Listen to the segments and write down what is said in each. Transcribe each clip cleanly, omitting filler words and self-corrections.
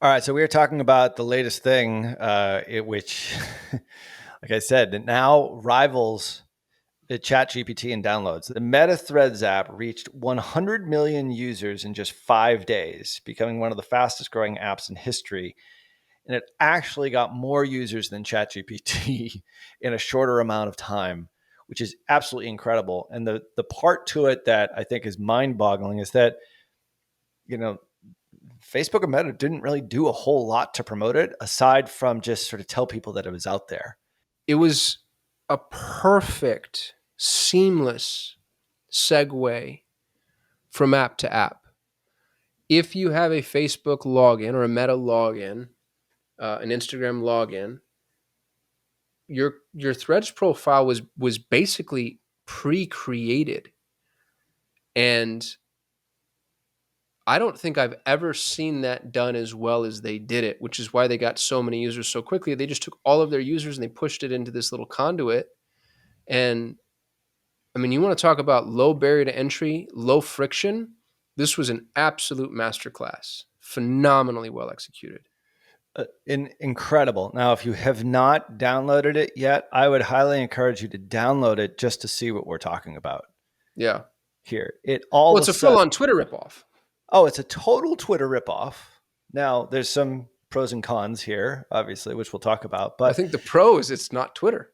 All right, so we were talking about the latest thing, which, like I said, it now rivals the Chat GPT in downloads. The Meta Threads app reached 100 million users in just 5 days, becoming one of the fastest growing apps in history. And it actually got more users than Chat GPT in a shorter amount of time, which is absolutely incredible. And the part to it that I think is mind boggling is that, you know, Facebook and Meta didn't really do a whole lot to promote it aside from just sort of tell people that it was out there. It was a perfect, seamless segue from app to app. If you have a Facebook login or a Meta login, an Instagram login, your Threads profile was basically pre-created, and I don't think I've ever seen that done as well as they did it, which is why they got so many users so quickly. They just took all of their users and they pushed it into this little conduit. And I mean, you want to talk about low barrier to entry, low friction. This was an absolute masterclass, phenomenally well executed. Incredible. Now, if you have not downloaded it yet, I would highly encourage you to download it just to see what we're talking about Yeah. here. It all Well, of it's a a full sudden, on Twitter ripoff. oh, it's a total Twitter ripoff. Now, there's some pros and cons here, obviously, which we'll talk about, I but think the pro is it's not Twitter.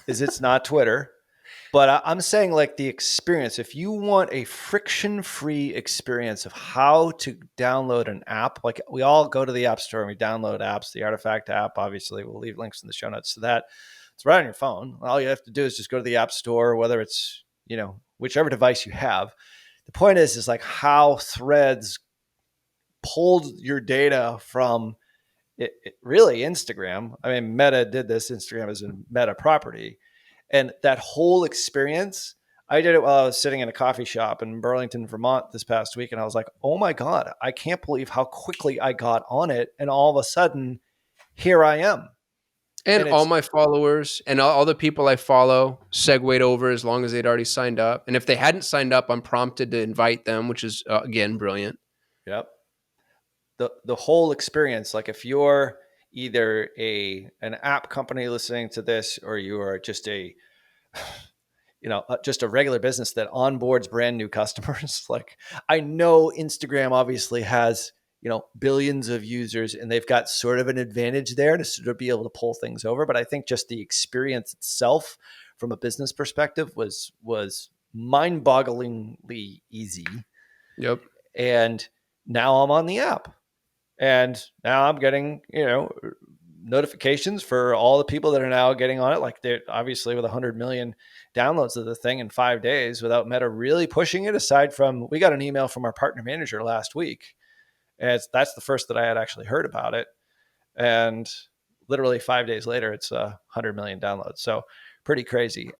it's not Twitter. But I'm saying, like, the experience, if you want a friction-free experience of how to download an app, like we all go to the App Store and we download apps, the Artifact app, obviously, we'll leave links in the show notes to that. It's right on your phone. All you have to do is just go to the App Store, whether it's, whichever device you have. The point is like how Threads pulled your data from really Instagram. I mean, Meta did this. Instagram is a Meta property. And that whole experience, I did it while I was sitting in a coffee shop in Burlington, Vermont this past week. And I was like, oh my God, I can't believe how quickly I got on it. And all of a sudden, here I am. And And all it's, my followers and all the people I follow segued over as long as they'd already signed up. And if they hadn't signed up, I'm prompted to invite them, which is, again, brilliant. yep. The whole experience, like if you're either an app company listening to this, or you are just just a regular business that onboards brand new customers. Like, I know Instagram obviously has, billions of users, and they've got sort of an advantage there to sort of be able to pull things over. But I think just the experience itself from a business perspective was mind-bogglingly easy. Yep. And now I'm on the app. And now I'm getting, notifications for all the people that are now getting on it. Like, they're obviously with 100 million downloads of the thing in 5 days without Meta really pushing it, aside from, we got an email from our partner manager last week. And that's the first that I had actually heard about it. And literally 5 days later, it's 100 million downloads. So pretty crazy.